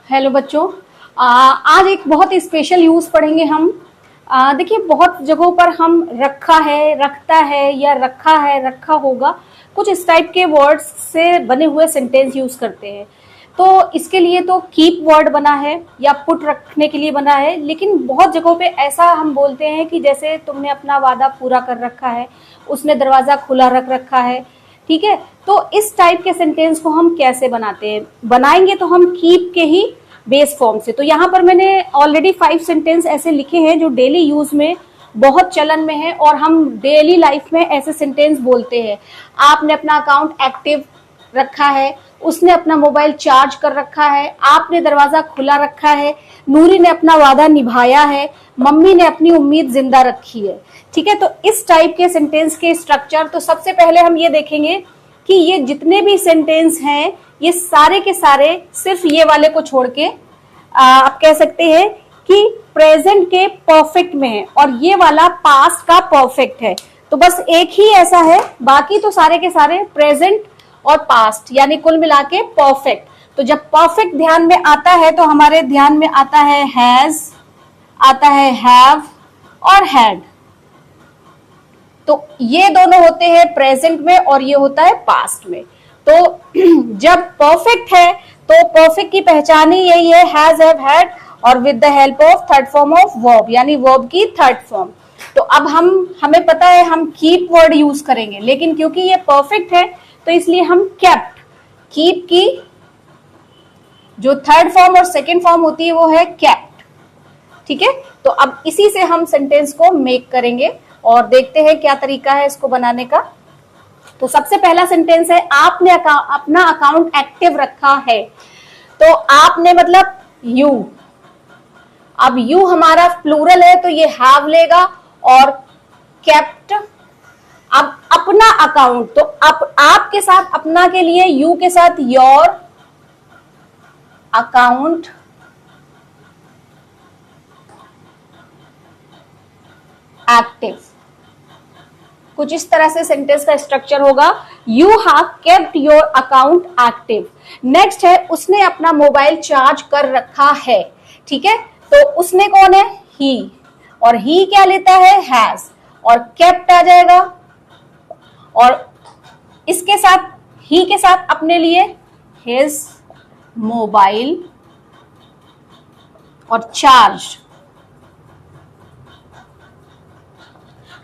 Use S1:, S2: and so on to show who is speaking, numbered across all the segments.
S1: Hello बच्चों। आज एक बहुत ही स्पेशल यूज पढ़ेंगे हम। देखिए, बहुत जगहों पर हम रखा है, रखता है या रखा है, रखा होगा, कुछ इस टाइप के वर्ड्स से बने हुए सेंटेंस यूज करते हैं। तो इसके लिए तो कीप वर्ड बना है या पुट रखने के लिए बना है, लेकिन बहुत जगहों पे ऐसा हम बोलते हैं कि जैसे तुमने अपना वादा पूरा कर रखा है, उसने दरवाजा खुला रख रखा है। ठीक है, तो इस टाइप के सेंटेंस को हम कैसे बनाते हैं? बनाएंगे तो हम कीप के ही बेस फॉर्म से। तो यहाँ पर मैंने ऑलरेडी 5 सेंटेंस ऐसे लिखे हैं जो डेली यूज में बहुत चलन में है और हम डेली लाइफ में ऐसे सेंटेंस बोलते हैं। आपने अपना अकाउंट एक्टिव रखा है, उसने अपना मोबाइल चार्ज कर रखा है, आपने दरवाजा खुला रखा है, नूरी ने अपना वादा निभाया है, मम्मी ने अपनी उम्मीद जिंदा रखी है। ठीक है, तो इस टाइप के सेंटेंस के स्ट्रक्चर, तो सबसे पहले हम ये देखेंगे कि ये जितने भी सेंटेंस हैं ये सारे के सारे सिर्फ ये वाले को छोड़ के आप कह सकते हैं कि प्रेजेंट के परफेक्ट में है और ये वाला पास्ट का परफेक्ट है। तो बस एक ही ऐसा है, बाकी तो सारे के सारे प्रेजेंट और पास्ट यानी कुल मिला के परफेक्ट। तो जब परफेक्ट ध्यान में आता है तो हमारे ध्यान में आता है हैज, आता है हैव और हैड। तो ये दोनों होते हैं प्रेजेंट में और ये होता है पास्ट में। तो जब परफेक्ट है तो परफेक्ट की पहचान ही यही है, हैज, हैव, हैड, और with the help of third form of verb यानी वर्ब की थर्ड फॉर्म। तो अब हमें पता है हम कीप वर्ड यूज करेंगे, लेकिन क्योंकि ये परफेक्ट है तो इसलिए हम केप्ट, कीप की जो थर्ड फॉर्म और सेकेंड फॉर्म होती है वो है केप्ट। ठीक है, तो अब इसी से हम सेंटेंस को मेक करेंगे और देखते हैं क्या तरीका है इसको बनाने का। तो सबसे पहला सेंटेंस है, आपने अपना अकाउंट एक्टिव रखा है। तो आपने मतलब यू, अब यू हमारा प्लूरल है तो ये हैव लेगा और केप्ट। अब अपना अकाउंट, तो आपके साथ अपना के लिए यू के साथ योर अकाउंट एक्टिव। कुछ इस तरह से सेंटेंस का स्ट्रक्चर होगा, you have kept your account active. Next है, उसने अपना मोबाइल चार्ज कर रखा है। ठीक है, तो उसने कौन है? ही, और ही क्या लेता है? हैज, और केप्ट आ जाएगा और इसके साथ ही के साथ अपने लिए हिज मोबाइल और चार्ज।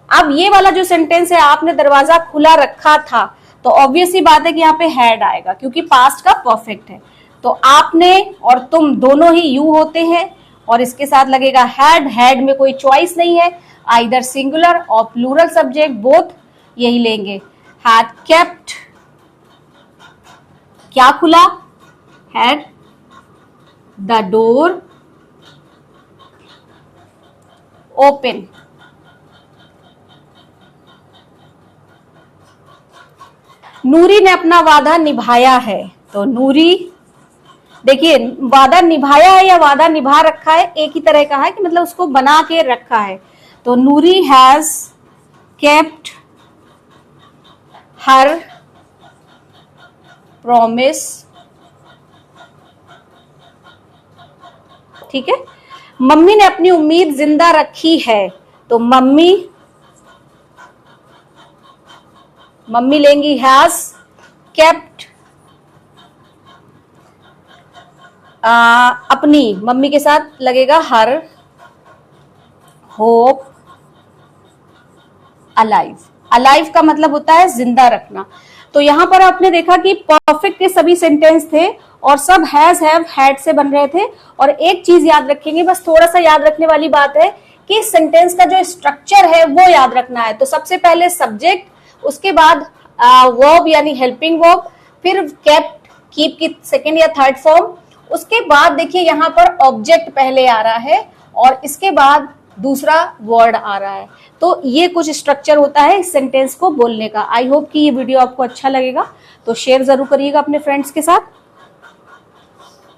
S1: अब ये वाला जो सेंटेंस है, आपने दरवाजा खुला रखा था, तो ऑब्वियस ही बात है कि यहाँ पे हैड आएगा क्योंकि पास्ट का परफेक्ट है। तो आपने और तुम दोनों ही यू होते हैं और इसके साथ लगेगा हैड। हैड में कोई चॉइस नहीं है, आइदर सिंगुलर और प्लूरल सब्जेक्ट बोथ यही लेंगे। हैड केप्ट, क्या खुला? Had the door open. Noori ने अपना वादा निभाया है। तो नूरी, देखिए वादा निभाया है या वादा निभा रखा है एक ही तरह का है कि मतलब उसको बना के रखा है। तो नूरी हैज केप्ट हर प्रॉमिस। ठीक है, मम्मी ने अपनी उम्मीद जिंदा रखी है। तो मम्मी लेंगी हैज केप्ट अपनी, मम्मी के साथ लगेगा हर होप अलाइव। अलाइव का मतलब होता है जिंदा रखना। तो यहां पर आपने देखा कि परफेक्ट के सभी सेंटेंस थे और सब हैज, हैव, हैड से बन रहे थे। और एक चीज याद रखेंगे, बस थोड़ा सा याद रखने वाली बात है कि सेंटेंस का जो स्ट्रक्चर है वो याद रखना है। तो सबसे पहले सब्जेक्ट, उसके बाद वर्ब यानी हेल्पिंग वर्ब, फिर केप्ट, कीप की सेकेंड या थर्ड फॉर्म, उसके बाद देखिए यहाँ पर ऑब्जेक्ट पहले आ रहा है और इसके बाद दूसरा वर्ड आ रहा है। तो ये कुछ स्ट्रक्चर होता है इस सेंटेंस को बोलने का। आई होप कि ये वीडियो आपको अच्छा लगेगा, तो शेयर जरूर करिएगा अपने फ्रेंड्स के साथ।